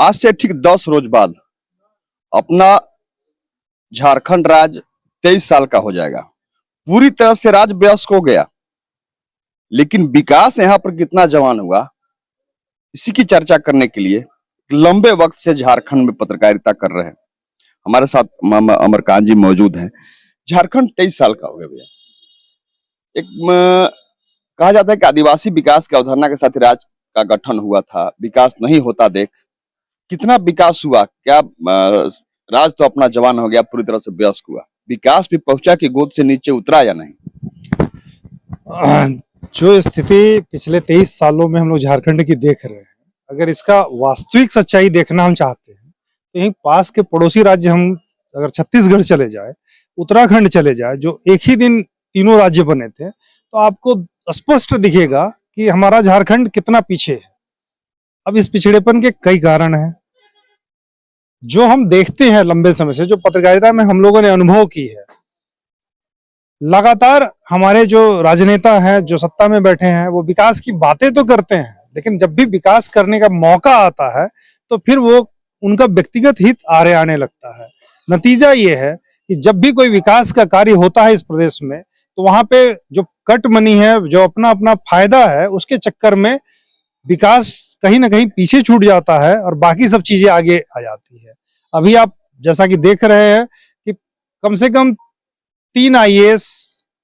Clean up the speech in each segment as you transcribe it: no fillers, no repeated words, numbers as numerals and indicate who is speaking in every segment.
Speaker 1: आज से ठीक 10 रोज बाद अपना झारखंड राज्य 23 साल का हो जाएगा। पूरी तरह से राज्य वयस्क हो गया, लेकिन विकास यहाँ पर कितना जवान हुआ, इसी की चर्चा करने के लिए लंबे वक्त से झारखंड में पत्रकारिता कर रहे हैं हमारे साथ अमरकांत जी मौजूद हैं। झारखंड 23 साल का हो गया भैया। कहा जाता है कि आदिवासी विकास की अवधारणा के साथ राज्य का गठन हुआ था। विकास नहीं होता देख कितना विकास हुआ, क्या राज्य तो अपना जवान हो गया, पूरी तरह से वयस्क हुआ, विकास भी पहुंचा कि गोद से नीचे उतरा या नहीं?
Speaker 2: जो स्थिति पिछले 23 सालों में हम लोग झारखंड की देख रहे हैं, अगर इसका वास्तविक सच्चाई देखना हम चाहते हैं तो यहीं पास के पड़ोसी राज्य, हम अगर छत्तीसगढ़ चले जाए, उत्तराखंड चले जाए, जो एक ही दिन तीनों राज्य बने थे, तो आपको स्पष्ट दिखेगा कि हमारा झारखंड कितना पीछे है। अब इस पिछड़ेपन के कई कारण हैं जो हम देखते हैं लंबे समय से, जो पत्रकारिता में हम लोगों ने अनुभव की है। लगातार हमारे जो राजनेता हैं, जो सत्ता में बैठे हैं, वो विकास की बातें तो करते हैं, लेकिन जब भी विकास करने का मौका आता है तो फिर वो उनका व्यक्तिगत हित आड़े आने लगता है। नतीजा ये है कि जब भी कोई विकास का कार्य होता है इस प्रदेश में, तो वहां पे जो कट मनी है, जो अपना अपना फायदा है, उसके चक्कर में विकास कहीं ना कहीं पीछे छूट जाता है और बाकी सब चीजें आगे आ जाती है। अभी आप जैसा कि देख रहे हैं कि कम से कम 3 IAS,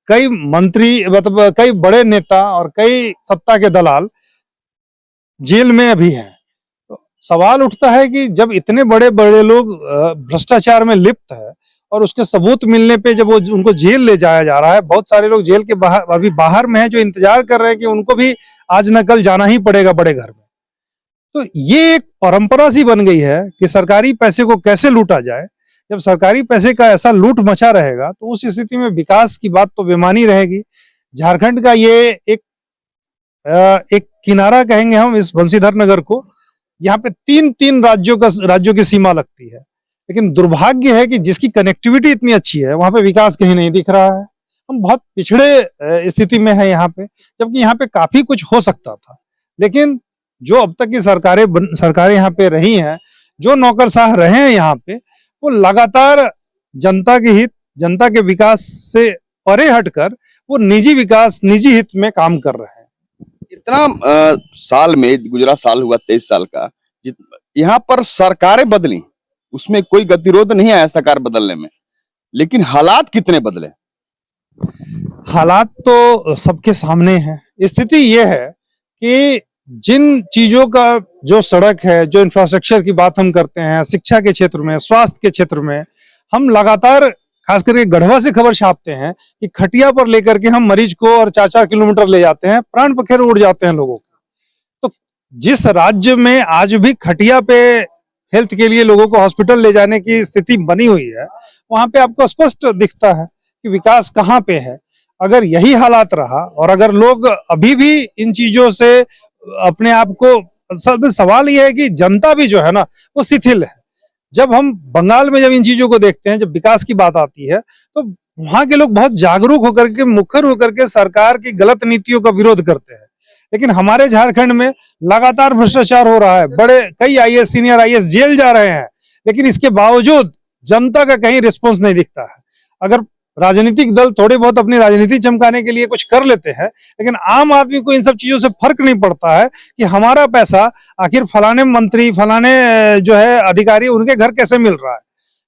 Speaker 2: कई मंत्री, मतलब कई बड़े नेता और कई सत्ता के दलाल जेल में अभी हैं। तो सवाल उठता है कि जब इतने बड़े बड़े लोग भ्रष्टाचार में लिप्त है और उसके सबूत मिलने पे जब वो उनको जेल ले जाया जा रहा है, बहुत सारे लोग जेल के बाहर, अभी बाहर में हैं, जो इंतजार कर रहे हैं कि उनको भी आज न कल जाना ही पड़ेगा बड़े घर में। तो ये एक परंपरा सी बन गई है कि सरकारी पैसे को कैसे लूटा जाए। जब सरकारी पैसे का ऐसा लूट मचा रहेगा तो उस स्थिति में विकास की बात तो बेमानी रहेगी। झारखंड का ये एक किनारा कहेंगे हम इस बंशीधर नगर को, यहाँ पे 3 राज्यों की सीमा लगती है, लेकिन दुर्भाग्य है कि जिसकी कनेक्टिविटी इतनी अच्छी है, वहां पे विकास कहीं नहीं दिख रहा है। हम बहुत पिछड़े स्थिति में है यहाँ पे, जबकि यहाँ पे काफी कुछ हो सकता था। लेकिन जो अब तक की सरकारें यहाँ पे रही हैं, जो नौकरशाह रहे हैं यहाँ पे, वो लगातार जनता के हित, जनता के विकास से परे हटकर वो निजी विकास, निजी हित में काम कर रहे हैं।
Speaker 1: इतना साल में गुजरा, साल हुआ 23 साल का, यहाँ पर सरकारें बदली, उसमें कोई गतिरोध नहीं आया सरकार बदलने में, लेकिन हालात कितने बदले?
Speaker 2: हालात तो सबके सामने है। स्थिति यह है कि जिन चीजों का, जो सड़क है, जो इंफ्रास्ट्रक्चर की बात हम करते हैं, शिक्षा के क्षेत्र में, स्वास्थ्य के क्षेत्र में, हम लगातार खास करके गढ़वा से खबर छापते हैं कि खटिया पर लेकर के हम मरीज को और 4-4 किलोमीटर ले जाते हैं, प्राण पखेरु उड़ जाते हैं लोगों के। तो जिस राज्य में आज भी खटिया पे हेल्थ के लिए लोगों को हॉस्पिटल ले जाने की स्थिति बनी हुई है, वहां पे आपको स्पष्ट दिखता है कि विकास कहाँ पे है। अगर यही हालात रहा और अगर लोग अभी भी इन चीजों से अपने आप को, सवाल यह है कि जनता भी जो है ना, वो शिथिल है। जब हम बंगाल में जब इन चीजों को देखते हैं, जब विकास की बात आती है, तो वहां के लोग बहुत जागरूक होकर के, मुखर होकर के सरकार की गलत नीतियों का विरोध करते हैं। लेकिन हमारे झारखंड में लगातार भ्रष्टाचार हो रहा है, बड़े कई IAS, सीनियर IAS जेल जा रहे हैं, लेकिन इसके बावजूद जनता का कहीं रिस्पॉन्स नहीं दिखता है। अगर राजनीतिक दल थोड़े बहुत अपनी राजनीति चमकाने के लिए कुछ कर लेते हैं, लेकिन आम आदमी को इन सब चीजों से फर्क नहीं पड़ता है कि हमारा पैसा आखिर फलाने मंत्री, फलाने जो है अधिकारी, उनके घर कैसे मिल रहा है।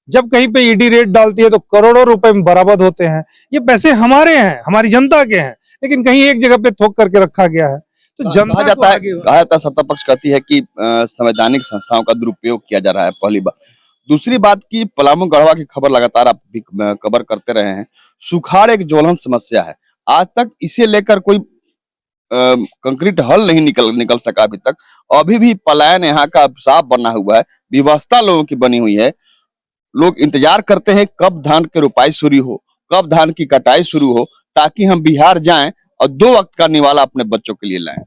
Speaker 2: जब कहीं पे ED रेड डालती है तो करोड़ों रुपए बरामद होते हैं। ये पैसे हमारे हैं, हमारी जनता के हैं, लेकिन कहीं एक जगह पे थोक करके रखा गया है। तो जनता
Speaker 1: कहा जाता है, सत्ता पक्ष कहती है कि संवैधानिक संस्थाओं का दुरुपयोग किया जा रहा है, पहली बात। दूसरी बात की पलामू गढ़वा की खबर लगातार आप भी कवर करते रहे हैं। सुखाड़ एक ज्वलंत समस्या है, आज तक इसे लेकर कोई कंक्रीट हल नहीं निकल सका अभी तक। अभी भी पलायन यहाँ का साफ बना हुआ है, व्यवस्था लोगों की बनी हुई है। लोग इंतजार करते हैं कब धान की रोपाई शुरू हो, कब धान की कटाई शुरू हो, ताकि हम बिहार जाएं और 2 वक्त का निवाला अपने बच्चों के लिए लाएं।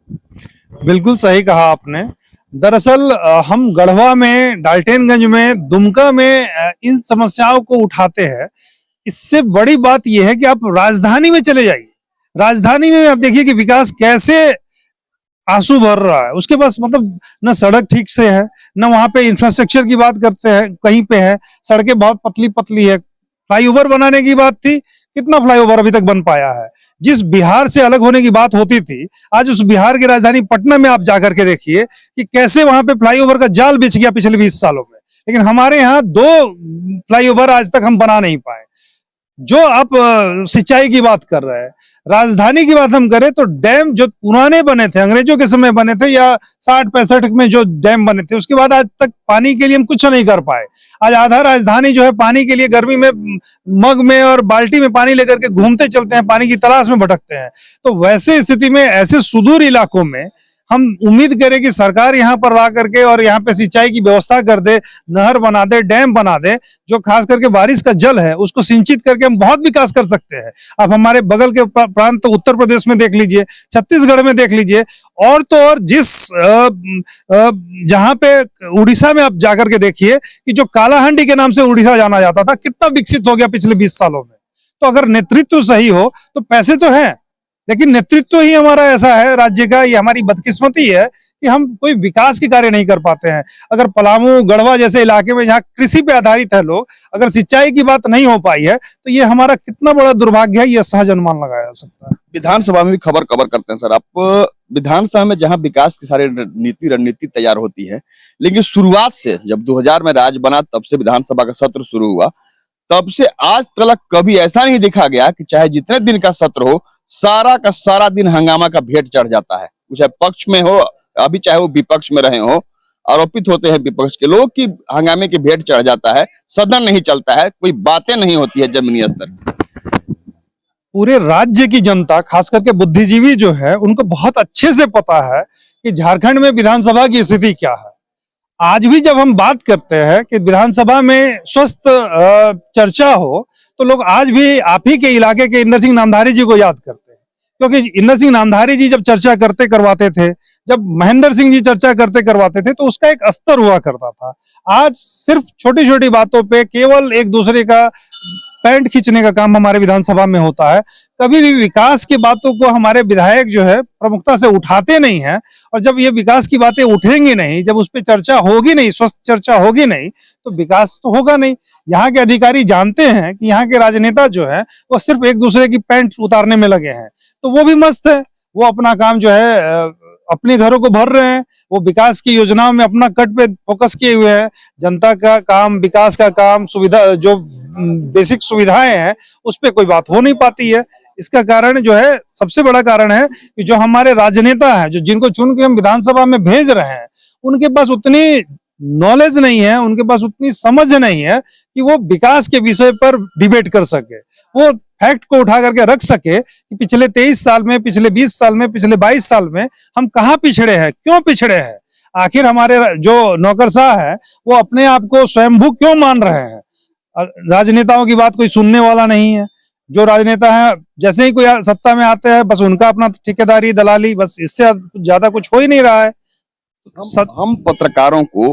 Speaker 2: बिल्कुल सही कहा आपने। दरअसल हम गढ़वा में, डाल्टनगंज में, दुमका में इन समस्याओं को उठाते हैं। इससे बड़ी बात यह है कि आप राजधानी में चले जाइए, राजधानी में आप देखिए कि विकास कैसे आंसू भर रहा है। उसके पास मतलब न सड़क ठीक से है, न वहां पे इंफ्रास्ट्रक्चर की बात करते हैं, कहीं पे है, सड़कें बहुत पतली पतली है। फ्लाईओवर बनाने की बात थी, कितना फ्लाईओवर अभी तक बन पाया है? जिस बिहार से अलग होने की बात होती थी, आज उस बिहार की राजधानी पटना में आप जाकर के देखिए कि कैसे वहां पे फ्लाईओवर का जाल बिछ गया पिछले 20 सालों में। लेकिन हमारे यहाँ 2 फ्लाईओवर आज तक हम बना नहीं पाए। जो आप सिंचाई की बात कर रहे हैं, राजधानी की बात हम करें तो डैम जो पुराने बने थे, अंग्रेजों के समय बने थे या 60-65 में जो डैम बने थे, उसके बाद आज तक पानी के लिए हम कुछ नहीं कर पाए। आज आधा राजधानी जो है पानी के लिए गर्मी में मग में और बाल्टी में पानी लेकर के घूमते चलते हैं, पानी की तलाश में भटकते हैं। तो वैसे स्थिति में ऐसे सुदूर इलाकों में हम उम्मीद करें कि सरकार यहाँ पर ला करके और यहाँ पे सिंचाई की व्यवस्था कर दे, नहर बना दे, डैम बना दे, जो खास करके बारिश का जल है उसको सिंचित करके हम बहुत विकास कर सकते हैं। अब हमारे बगल के प्रांत उत्तर प्रदेश में देख लीजिए, छत्तीसगढ़ में देख लीजिए, और तो और जहां पे उड़ीसा में आप जाकर के देखिए कि जो कालाहांडी के नाम से उड़ीसा जाना जाता था, कितना विकसित हो गया पिछले 20 सालों में। तो अगर नेतृत्व सही हो तो पैसे तो हैं, लेकिन नेतृत्व ही हमारा ऐसा है राज्य का, ये हमारी बदकिस्मती है कि हम कोई विकास के कार्य नहीं कर पाते हैं। अगर पलामू गढ़वा जैसे इलाके में जहाँ कृषि पे आधारित है लोग, अगर सिंचाई की बात नहीं हो पाई है तो ये हमारा कितना बड़ा दुर्भाग्य है, ये सहज अनुमान लगाया जा सकता है।
Speaker 1: विधानसभा में भी खबर कवर करते हैं सर आप। विधानसभा में जहां विकास की सारी रणनीति तैयार होती है, लेकिन शुरुआत से जब 2000 में राज बना तब से विधानसभा का सत्र शुरू हुआ, तब से आज तक कभी ऐसा नहीं देखा गया कि चाहे जितने दिन का सत्र हो, सारा का सारा दिन हंगामा का भेंट चढ़ जाता है। चाहे पक्ष में हो, अभी चाहे वो विपक्ष में रहे हो, आरोपित होते हैं विपक्ष के लोग कि हंगामे की भेंट चढ़ जाता है, सदन नहीं चलता है, कोई बातें नहीं होती है जमीनी स्तर पर।
Speaker 2: पूरे राज्य की जनता, खास करके बुद्धिजीवी जो है, उनको बहुत अच्छे से पता है कि झारखंड में विधानसभा की स्थिति क्या है। आज भी जब हम बात करते हैं कि विधानसभा में स्वस्थ चर्चा हो, तो लोग आज भी आप ही के इलाके के इंदर सिंह नामधारी जी को याद करते हैं, क्योंकि इंदर सिंह नामधारी जी जब चर्चा करते करवाते थे, जब महेंद्र सिंह जी चर्चा करते करवाते थे, तो उसका एक स्तर हुआ करता था। आज सिर्फ छोटी छोटी बातों पे केवल एक दूसरे का पैंट खींचने का काम हमारे विधानसभा में होता है। कभी भी विकास की बातों को हमारे विधायक जो है प्रमुखता से उठाते नहीं है, और जब ये विकास की बातें उठेंगी नहीं, जब उस पर चर्चा होगी नहीं, स्वस्थ चर्चा होगी नहीं, तो विकास तो होगा नहीं। यहाँ के अधिकारी जानते हैं कि यहाँ के राजनेता जो है वो सिर्फ एक दूसरे की पैंट उतारने में लगे हैं, तो वो भी मस्त है, वो अपना काम जो है अपने घरों को भर रहे हैं, वो विकास की योजनाओं में अपना कट पे फोकस किए हुए हैं। जनता का काम, विकास का काम, सुविधा जो बेसिक सुविधाएं हैं उस पर कोई बात हो नहीं पाती है। इसका कारण जो है, सबसे बड़ा कारण है कि जो हमारे राजनेता हैं, जो जिनको चुन के हम विधानसभा में भेज रहे हैं, उनके पास उतनी नॉलेज नहीं है, उनके पास उतनी समझ नहीं है कि वो विकास के विषय पर डिबेट कर सके, वो फैक्ट को उठा करके रख सके कि पिछले 23 साल में, पिछले 20 साल में, पिछले 22 साल में हम कहाँ पिछड़े हैं, क्यों पिछड़े हैं। आखिर हमारे जो नौकरशाह है वो अपने आप को स्वयंभू क्यों मान रहे हैं। राजनेताओं की बात कोई सुनने वाला नहीं है। जो राजनेता है जैसे ही कोई सत्ता में आते हैं, बस उनका अपना ठेकेदारी, दलाली, बस इससे ज्यादा कुछ हो ही नहीं रहा है।
Speaker 1: हम पत्रकारों को,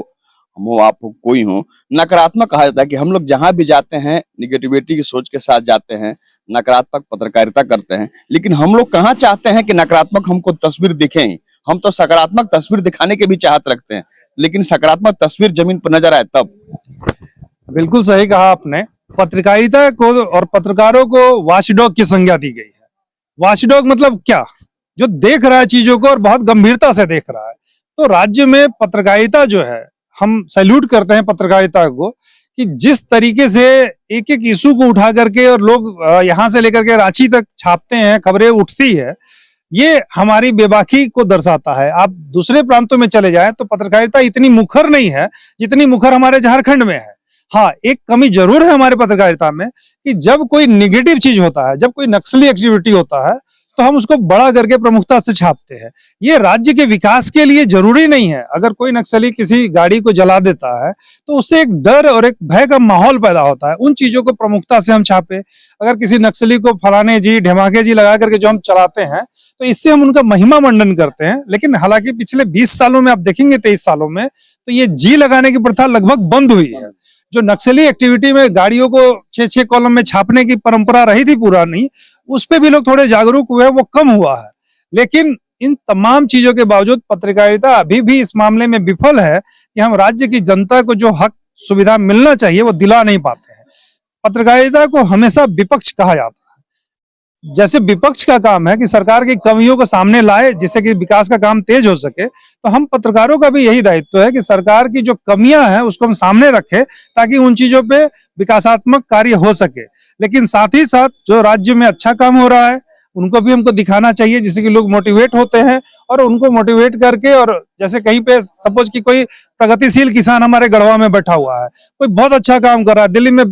Speaker 1: हम आप कोई हो, नकारात्मक कहा जाता है कि हम लोग जहां भी जाते हैं निगेटिविटी की सोच के साथ जाते हैं, नकारात्मक पत्रकारिता करते हैं, लेकिन हम लोग कहाँ चाहते हैं कि नकारात्मक हमको तस्वीर दिखे। हम तो सकारात्मक तस्वीर दिखाने की भी चाहत रखते हैं, लेकिन सकारात्मक तस्वीर जमीन पर नजर आए तब।
Speaker 2: बिल्कुल सही कहा आपने। पत्रकारिता को और पत्रकारों को वॉचडॉग की संज्ञा दी गई है। वॉचडॉग मतलब क्या? जो देख रहा है चीजों को और बहुत गंभीरता से देख रहा है। तो राज्य में पत्रकारिता जो है, हम सैल्यूट करते हैं पत्रकारिता को कि जिस तरीके से एक एक इशू को उठा करके और लोग यहां से लेकर के रांची तक छापते हैं, खबरें उठती है, ये हमारी बेबाकी को दर्शाता है। आप दूसरे प्रांतों में चले जाएं तो पत्रकारिता इतनी मुखर नहीं है जितनी मुखर हमारे झारखंड में है। हाँ, एक कमी जरूर है हमारे पत्रकारिता में कि जब कोई निगेटिव चीज होता है, जब कोई नक्सली एक्टिविटी होता है, तो हम उसको बड़ा करके प्रमुखता से छापते हैं। ये राज्य के विकास के लिए जरूरी नहीं है। अगर कोई नक्सली किसी गाड़ी को जला देता है तो उससे एक डर और एक भय का माहौल पैदा होता है, उन चीजों को प्रमुखता से हम छापे। अगर किसी नक्सली को फलाने जी, ढेमाके जी लगा करके जो हम चलाते हैं, तो इससे हम उनका महिमा मंडन करते हैं। लेकिन हालांकि पिछले 20 सालों में आप देखेंगे, 23 सालों में, तो ये जी लगाने की प्रथा लगभग बंद हुई है। जो नक्सली एक्टिविटी में गाड़ियों को 6-6 कॉलम में छापने की परंपरा रही थी पुरानी, उस पे भी लोग थोड़े जागरूक हुए, वो कम हुआ है। लेकिन इन तमाम चीजों के बावजूद पत्रकारिता अभी भी इस मामले में विफल है कि हम राज्य की जनता को जो हक सुविधा मिलना चाहिए वो दिला नहीं पाते हैं। पत्रकारिता को हमेशा विपक्ष कहा जाता है। जैसे विपक्ष का काम है कि सरकार की कमियों को सामने लाए जिससे कि विकास का काम तेज हो सके, तो हम पत्रकारों का भी यही दायित्व है कि सरकार की जो कमियां हैं उसको हम सामने रखें ताकि उन चीजों पे विकासात्मक कार्य हो सके। लेकिन साथ ही साथ जो राज्य में अच्छा काम हो रहा है उनको भी हमको दिखाना चाहिए, जिससे कि लोग मोटिवेट होते हैं और उनको मोटिवेट करके, और जैसे कहीं पे सपोज कि कोई प्रगतिशील किसान हमारे गढ़वा में बैठा हुआ है, कोई बहुत अच्छा काम कर रहा है, दिल्ली में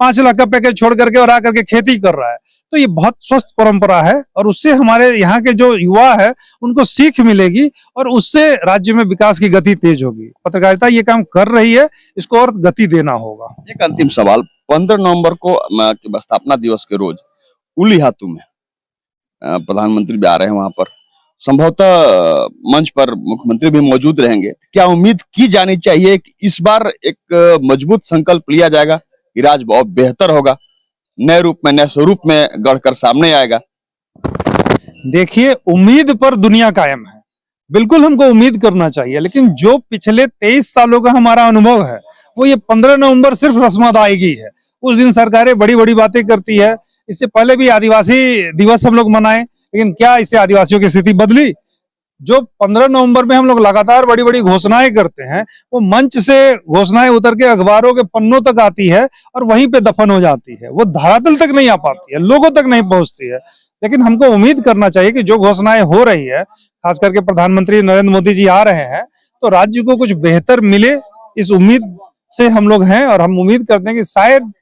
Speaker 2: 5 लाख का पैकेज छोड़ करके और आकर के खेती कर रहा है, तो ये बहुत स्वस्थ परंपरा है और उससे हमारे यहाँ के जो युवा है उनको सीख मिलेगी और उससे राज्य में विकास की गति तेज होगी। पत्रकारिता ये काम कर रही है, इसको और गति देना होगा।
Speaker 1: एक अंतिम सवाल, 15 नवंबर को स्थापना दिवस के रोज उलिहातू में प्रधानमंत्री भी आ रहे हैं, वहां पर संभवतः मंच पर मुख्यमंत्री भी मौजूद रहेंगे। क्या उम्मीद की जानी चाहिए कि इस बार एक मजबूत संकल्प लिया जाएगा कि राज्य बहुत बेहतर होगा, नए रूप में, नए स्वरूप में गढ़कर सामने आएगा?
Speaker 2: देखिए, उम्मीद पर दुनिया कायम है, बिल्कुल हमको उम्मीद करना चाहिए, लेकिन जो पिछले 23 सालों का हमारा अनुभव है वो ये 15 नवंबर सिर्फ रस्म अदायगी है। उस दिन सरकारें बड़ी बड़ी बातें करती है। इससे पहले भी आदिवासी दिवस हम लोग मनाए, लेकिन क्या इससे आदिवासियों की स्थिति बदली? जो 15 नवंबर में हम लोग लगातार बड़ी बड़ी घोषणाएं करते हैं, वो मंच से घोषणाएं उतर के अखबारों के पन्नों तक आती है और वहीं पे दफन हो जाती है, वो धरातल तक नहीं आ पाती है, लोगों तक नहीं पहुंचती है। लेकिन हमको उम्मीद करना चाहिए कि जो घोषणाएं हो रही है, खास करके प्रधानमंत्री नरेंद्र मोदी जी आ रहे हैं, तो राज्य को कुछ बेहतर मिले, इस उम्मीद से हम लोग हैं और हम उम्मीद करते हैं कि शायद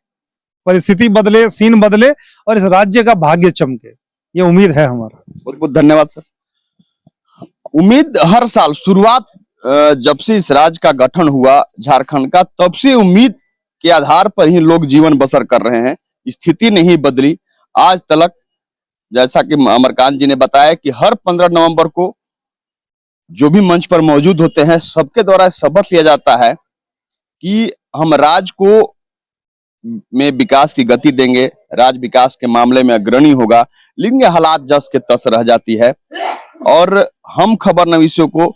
Speaker 2: परिस्थिति बदले, सीन बदले और इस राज्य का भाग्य चमके। ये उम्मीद है हमारा।
Speaker 1: बहुत बहुत धन्यवाद सर। उम्मीद हर साल शुरुआत जब से इस राज्य का गठन हुआ झारखंड का, तब से उम्मीद के आधार पर ही लोग जीवन बसर कर रहे हैं। स्थिति नहीं बदली आज तक। जैसा कि अमरकांत जी ने बताया कि हर 15 नवंबर को जो भी मंच पर मौजूद होते हैं सबके द्वारा शपथ लिया जाता है कि हम राज्य को में विकास की गति देंगे, राज्य विकास के मामले में अग्रणी होगा। लेकिन हालात जस के तस रह जाती है और हम खबर नवीसों को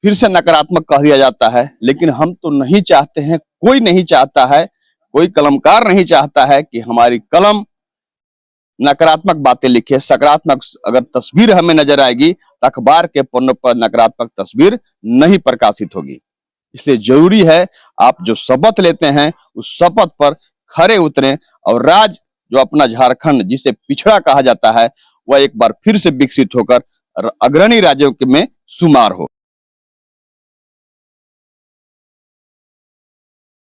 Speaker 1: फिर से नकारात्मक कह दिया जाता है। लेकिन हम तो नहीं चाहते हैं, कोई नहीं चाहता है, कोई कलमकार नहीं चाहता है कि हमारी कलम नकारात्मक बातें लिखे। सकारात्मक अगर तस्वीर हमें नजर आएगी तो अखबार के पन्नों पर नकारात्मक तस्वीर नहीं प्रकाशित होगी। इसलिए जरूरी है आप जो शपथ लेते हैं उस शपथ पर खरे उतरें और राज्य जो अपना झारखंड जिसे पिछड़ा कहा जाता है वह एक बार फिर से विकसित होकर अग्रणी राज्यों में शुमार हो।